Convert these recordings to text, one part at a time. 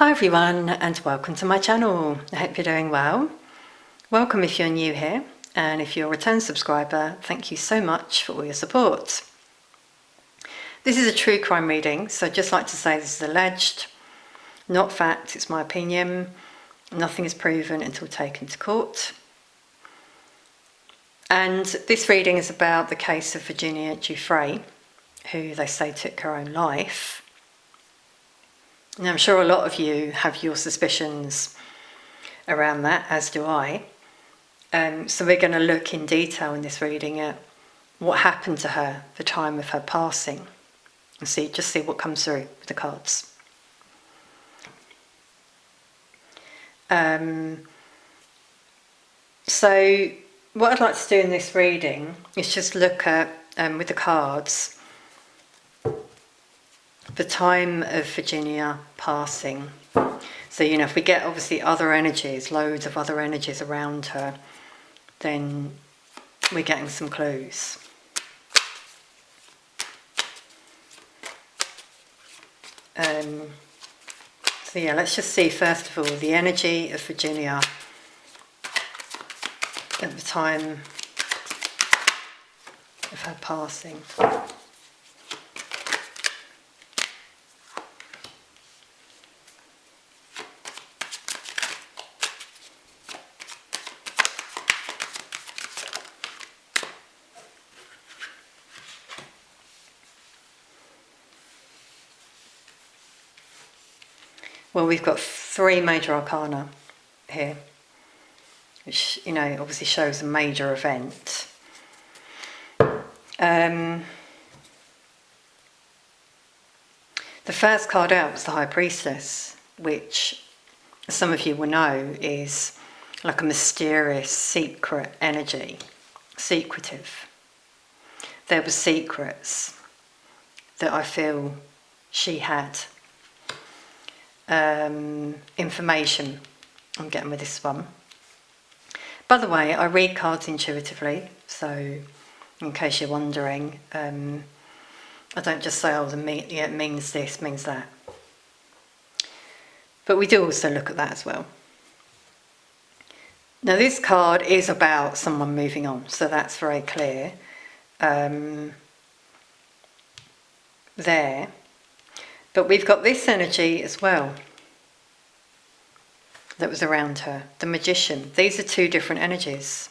Hi everyone, and welcome to my channel. I hope you're doing well. Welcome if you're new here, and if you're a return subscriber, thank you so much for all your support. This is a true crime reading, so I'd just like to say this is alleged, not fact, it's my opinion. Nothing is proven until taken to court. And this reading is about the case of Virginia Giuffre, who they say took her own life. Now, I'm sure a lot of you have your suspicions around that, as do I. So we're going to look in detail in this reading at what happened to her the time of her passing, and see what comes through with the cards. So what I'd like to do in this reading is just look at, with the cards, the time of Virginia passing. So, if we get obviously other energies, loads of other energies around her, then we're getting some clues. So yeah, let's just see first of all the energy of Virginia at the time of her passing. Well, we've got three major arcana here, which, obviously shows a major event. The first card out was the High Priestess, which some of you will know is like a mysterious, secret energy, secretive. There were secrets that I feel she had. Information I'm getting with this one. By the way, I read cards intuitively, so in case you're wondering, I don't just say, it means this, means that. But we do also look at that as well. Now this card is about someone moving on, so that's very clear there. But we've got this energy as well that was around her, the Magician. These are two different energies.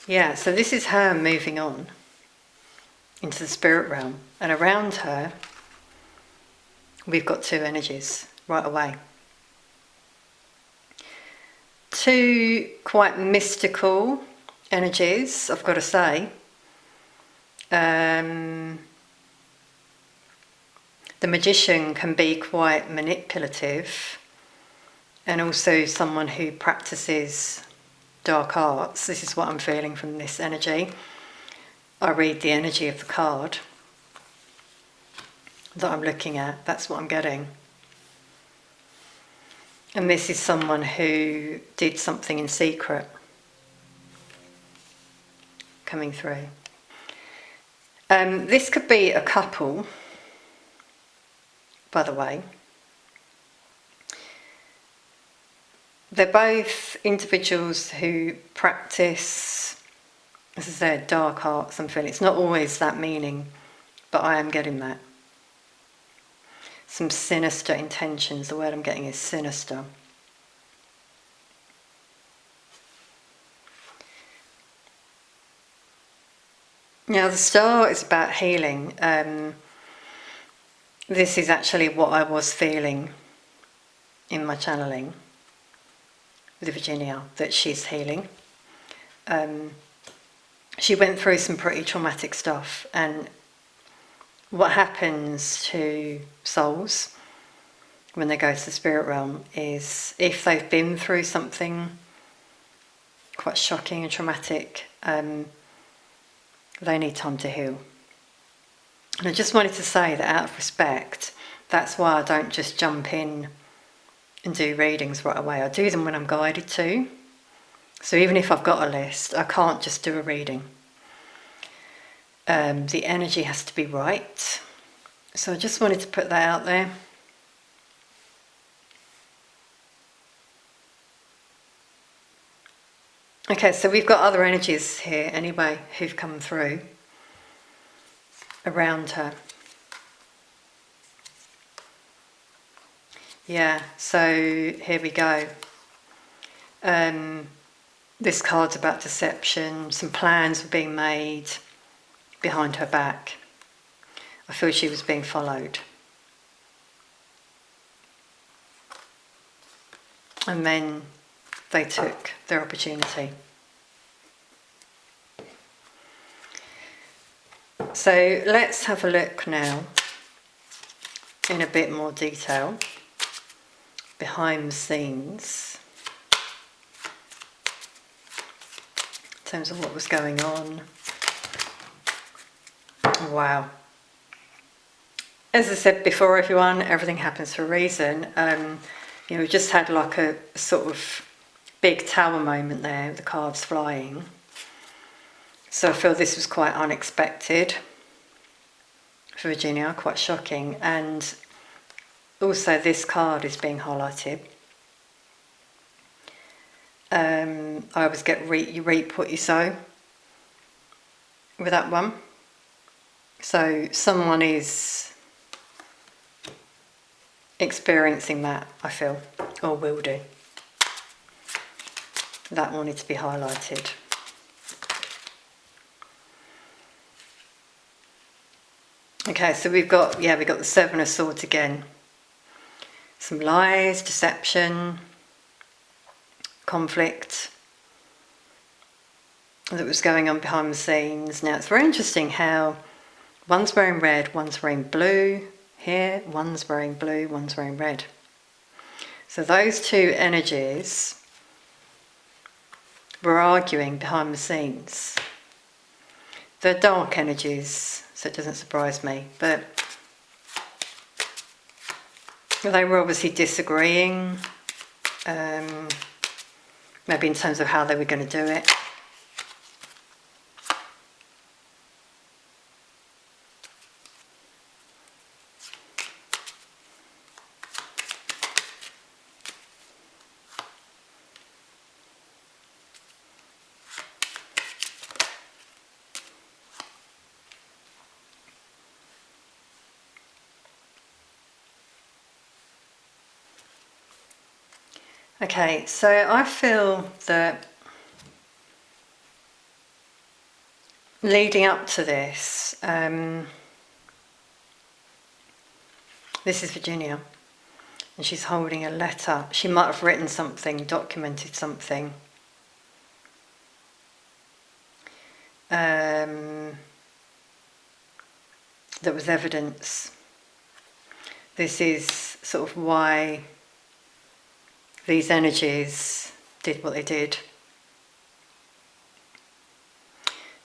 Yeah, so this is her moving on into the spirit realm. And around her, we've got two energies right away. Two quite mystical energies, I've got to say. The Magician can be quite manipulative, and also someone who practices dark arts. This is what I'm feeling from this energy. I read the energy of the card that I'm looking at. That's what I'm getting. And this is someone who did something in secret coming through. This could be a couple, by the way. They're both individuals who practice, as I said, dark arts. I'm feeling it's not always that meaning, but I am getting that. Some sinister intentions. The word I'm getting is sinister. Now the star is about healing. This is actually what I was feeling in my channeling with Virginia, that she's healing. She went through some pretty traumatic stuff, and what happens to souls when they go to the spirit realm is, if they've been through something quite shocking and traumatic, they need time to heal. And I just wanted to say that out of respect, that's why I don't just jump in and do readings right away. I do them when I'm guided to. So even if I've got a list, I can't just do a reading. The energy has to be right. So I just wanted to put that out there. Okay, so we've got other energies here anyway who've come through around her. Yeah, so here we go. This card's about deception. Some plans were being made behind her back. I feel she was being followed. And then they took their opportunity. So let's have a look now in a bit more detail behind the scenes in terms of what was going on. Wow. As I said before, everyone, everything happens for a reason. We just had like a sort of big tower moment there, the cards flying. So I feel this was quite unexpected for Virginia, quite shocking. And also this card is being highlighted. I always get you reap what you sow with that one. So someone is experiencing that, I feel, or will do. That wanted to be highlighted. Okay, so we've got the Seven of Swords again. Some lies, deception, conflict that was going on behind the scenes. Now it's very interesting how one's wearing red, one's wearing blue. Here, one's wearing blue, one's wearing red. So those two energies were arguing behind the scenes. They're dark energies, so it doesn't surprise me, but they were obviously disagreeing, maybe in terms of how they were going to do it. Okay, so I feel that leading up to this, this is Virginia, and she's holding a letter. She might have written something, documented something. That was evidence. This is sort of why these energies did what they did.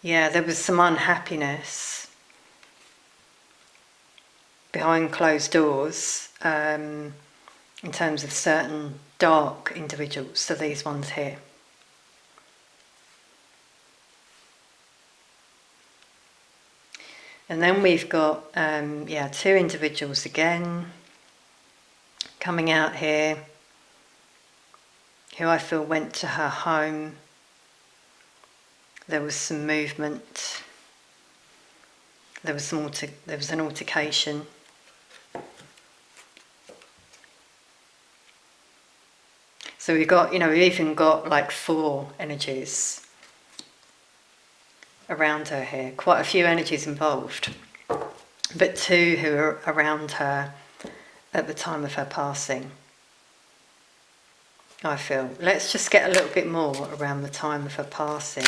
Yeah, there was some unhappiness behind closed doors in terms of certain dark individuals, so these ones here. And then we've got, two individuals again coming out here who I feel went to her home. There was some movement. There was an altercation. So we've even got like 4 energies around her here. Quite a few energies involved, but 2 who are around her at the time of her passing. I feel. Let's just get a little bit more around the time of her passing.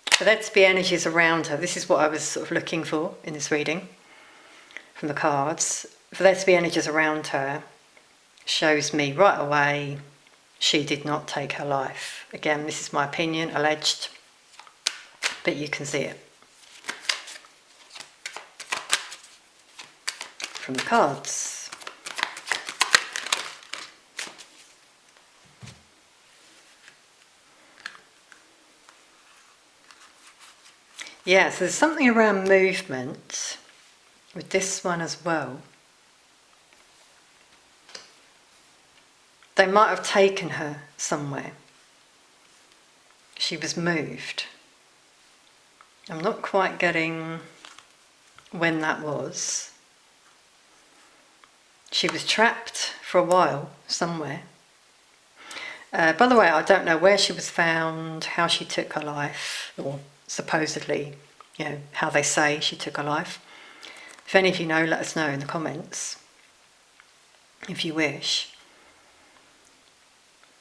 For there to be energies around her, this is what I was sort of looking for in this reading from the cards. For there to be energies around her shows me right away she did not take her life. Again, this is my opinion, alleged, but you can see it from the cards. Yeah, so there's something around movement with this one as well. they might have taken her somewhere. She was moved. I'm not quite getting when that was. She was trapped for a while somewhere. By the way, I don't know where she was found, how she took her life, or supposedly, how they say she took her life. If any of you know, let us know in the comments, if you wish.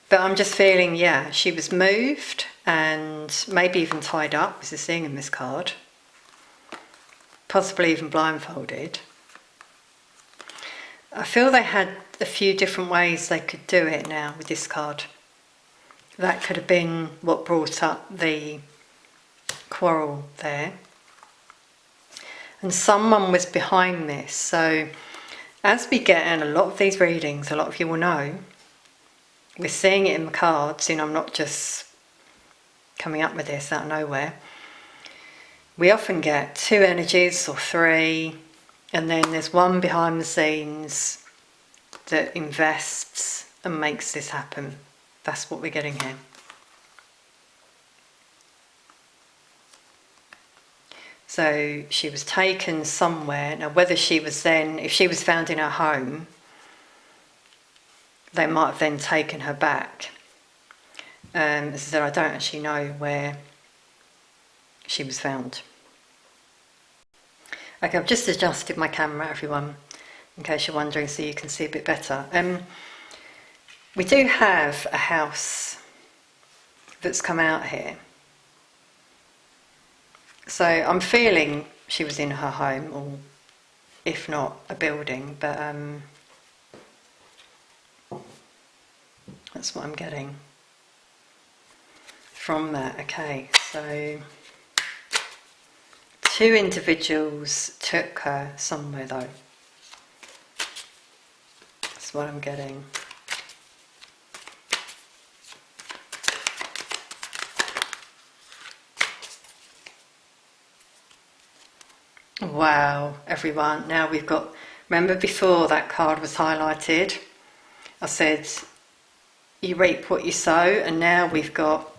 But I'm just feeling, she was moved and maybe even tied up, as is seeing in this card. Possibly even blindfolded. I feel they had a few different ways they could do it now with this card. That could have been what brought up the quarrel there. And someone was behind this. So as we get in a lot of these readings, a lot of you will know, we're seeing it in the cards, I'm not just coming up with this out of nowhere. We often get 2 energies or 3, and then there's one behind the scenes that invests and makes this happen. That's what we're getting here. So she was taken somewhere. Now whether she was then, if she was found in her home, they might have then taken her back. As I said, I don't actually know where she was found. Okay, I've just adjusted my camera, everyone, in case you're wondering, so you can see a bit better. We do have a house that's come out here. So I'm feeling she was in her home, or if not, a building, but that's what I'm getting from that. Okay, so 2 individuals took her somewhere though. That's what I'm getting. Wow, everyone. Now we've got, remember before that card was highlighted, I said you reap what you sow, and now we've got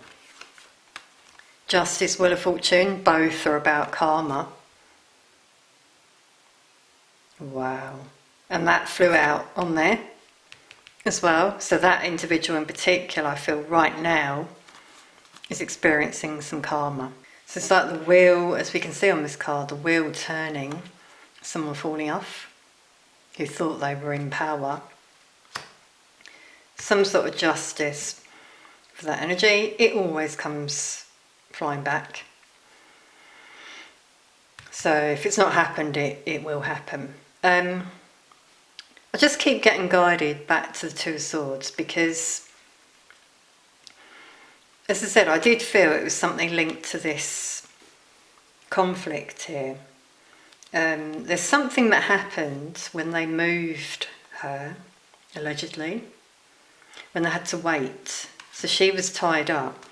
Justice, Wheel of Fortune. Both are about karma. Wow. And that flew out on there as well. So that individual in particular, I feel right now, is experiencing some karma. So it's like the wheel, as we can see on this card, the wheel turning, someone falling off who thought they were in power. Some sort of justice for that energy. It always comes flying back. So if it's not happened, it will happen. I just keep getting guided back to the 2 of Swords because, as I said, I did feel it was something linked to this conflict here. There's something that happened when they moved her, allegedly, when they had to wait. So she was tied up.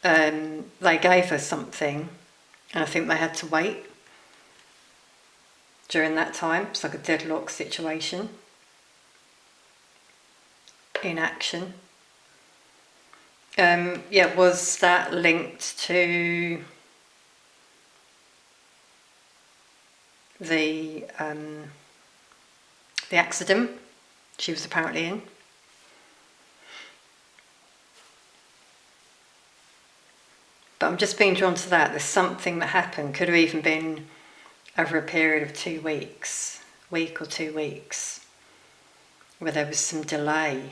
They gave her something, and I think they had to wait during that time. It's like a deadlock situation in action. Was that linked to the accident she was apparently in? But I'm just being drawn to that. There's something that happened, could have even been over a period of 2 weeks, week or 2 weeks, where there was some delay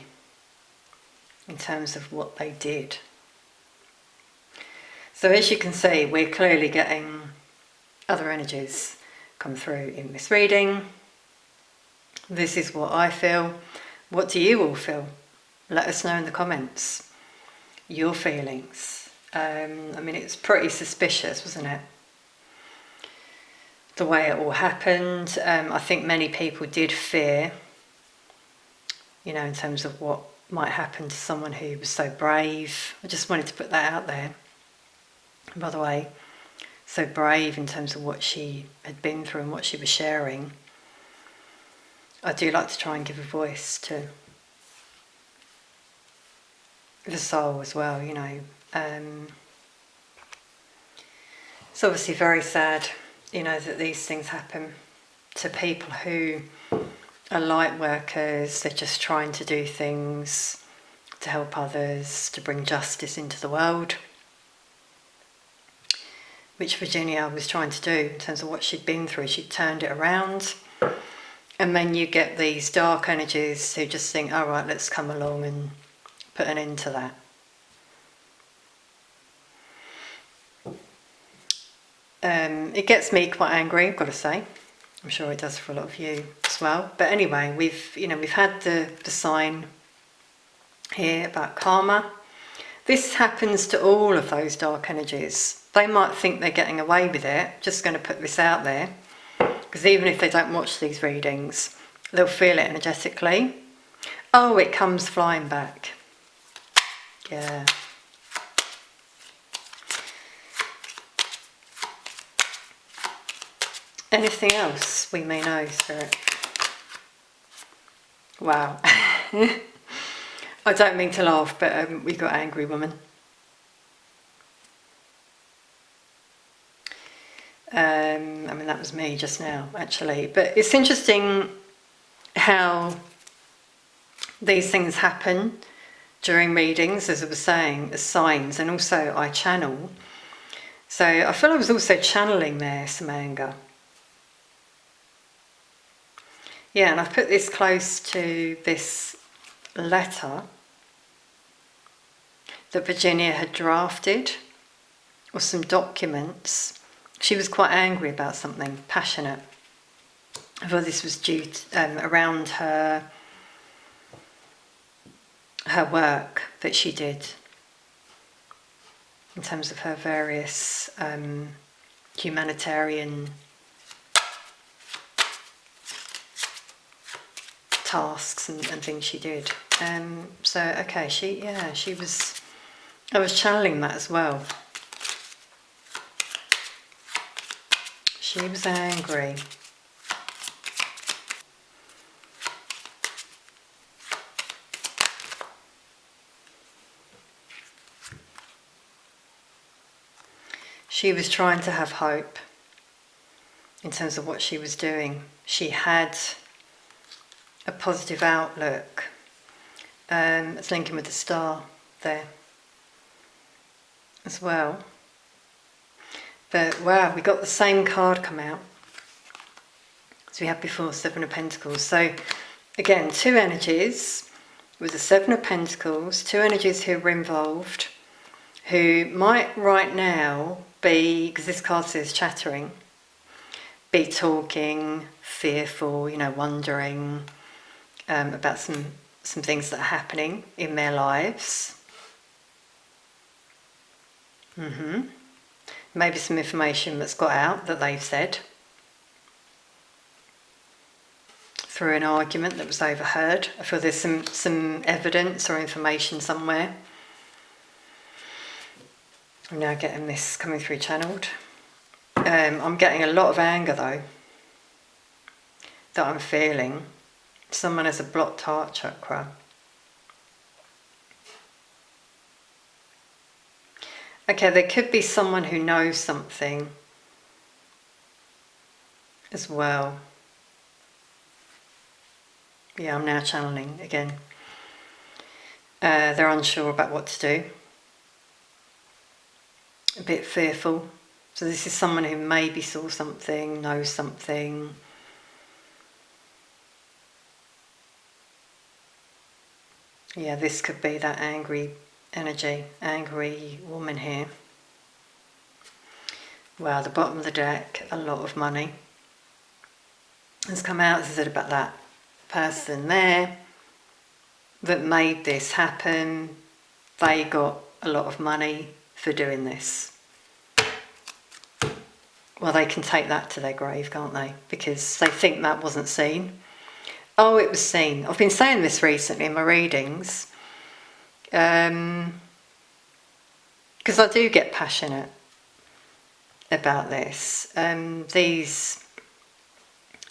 in terms of what they did. So as you can see, we're clearly getting other energies come through in this reading. This is what I feel. What do you all feel? Let us know in the comments your feelings. It's pretty suspicious, wasn't it? The way it all happened. I think many people did fear, in terms of what might happen to someone who was so brave. I just wanted to put that out there. And by the way, so brave in terms of what she had been through and what she was sharing. I do like to try and give a voice to the soul as well, It's obviously very sad, that these things happen to people who are light workers. They're just trying to do things to help others, to bring justice into the world, which Virginia was trying to do in terms of what she'd been through. She'd turned it around. And then you get these dark energies who just think, all right, let's come along and put an end to that. It gets me quite angry, I've got to say. I'm sure it does for a lot of you as well. But anyway, we've had the sign here about karma. This happens to all of those dark energies. They might think they're getting away with it. Just going to put this out there, because even if they don't watch these readings, they'll feel it energetically. Oh, it comes flying back. Yeah. Anything else we may know, Spirit? Wow. I don't mean to laugh, but we got angry woman. I mean, that was me just now, actually. But it's interesting how these things happen during readings, as I was saying, as signs, and also I channel. So I feel I was also channeling there some anger. Yeah, and I've put this close to this letter that Virginia had drafted, or some documents. She was quite angry about something, passionate. I thought this was due to, around her work that she did in terms of her various humanitarian tasks and things she did. So okay, I was channeling that as well. She was angry. She was trying to have hope in terms of what she was doing. She had a positive outlook. It's linking with the star there as well. But wow, we got the same card come out as we had before, Seven of Pentacles. So again, two energies with the Seven of Pentacles, two energies who are involved, who might right now be, because this card says chattering, be talking, fearful, wondering about some things that are happening in their lives. Maybe some information that's got out that they've said through an argument that was overheard. I feel there's some evidence or information somewhere. I'm now getting this coming through channeled. I'm getting a lot of anger though that I'm feeling. Someone has a blocked heart chakra. Okay, there could be someone who knows something as well. Yeah, I'm now channeling again. They're unsure about what to do. A bit fearful. So this is someone who maybe saw something, knows something. Yeah, this could be that angry energy, angry woman here. Wow, the bottom of the deck, a lot of money has come out, as I said, about that person there that made this happen. They got a lot of money for doing this. Well, they can take that to their grave, can't they? Because they think that wasn't seen. Oh, it was seen. I've been saying this recently in my readings. Because I do get passionate about this. These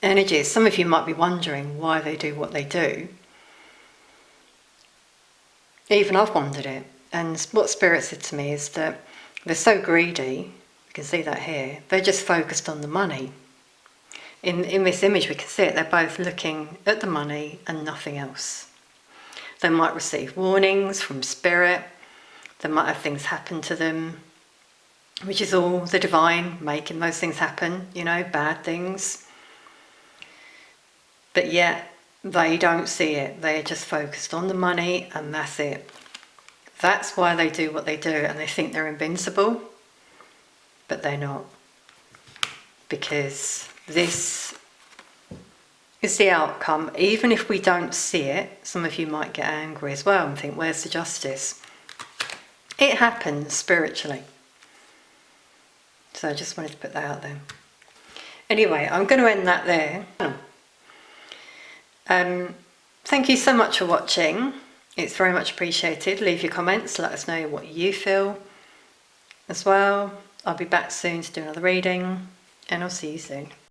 energies, some of you might be wondering why they do what they do. Even I've wondered it. And what Spirit said to me is that they're so greedy, you can see that here, they're just focused on the money. In this image we can see it, they're both looking at the money and nothing else. They might receive warnings from Spirit, they might have things happen to them, which is all the divine making those things happen, you know, bad things. But yet they don't see it, they're just focused on the money and that's it. That's why they do what they do, and they think they're invincible, but they're not. Because this is the outcome. Even if we don't see it, some of you might get angry as well and think, where's the justice? It happens spiritually. So I just wanted to put that out there. Anyway, I'm going to end that there. Thank you so much for watching. It's very much appreciated. Leave your comments, let us know what you feel as well. I'll be back soon to do another reading, and I'll see you soon.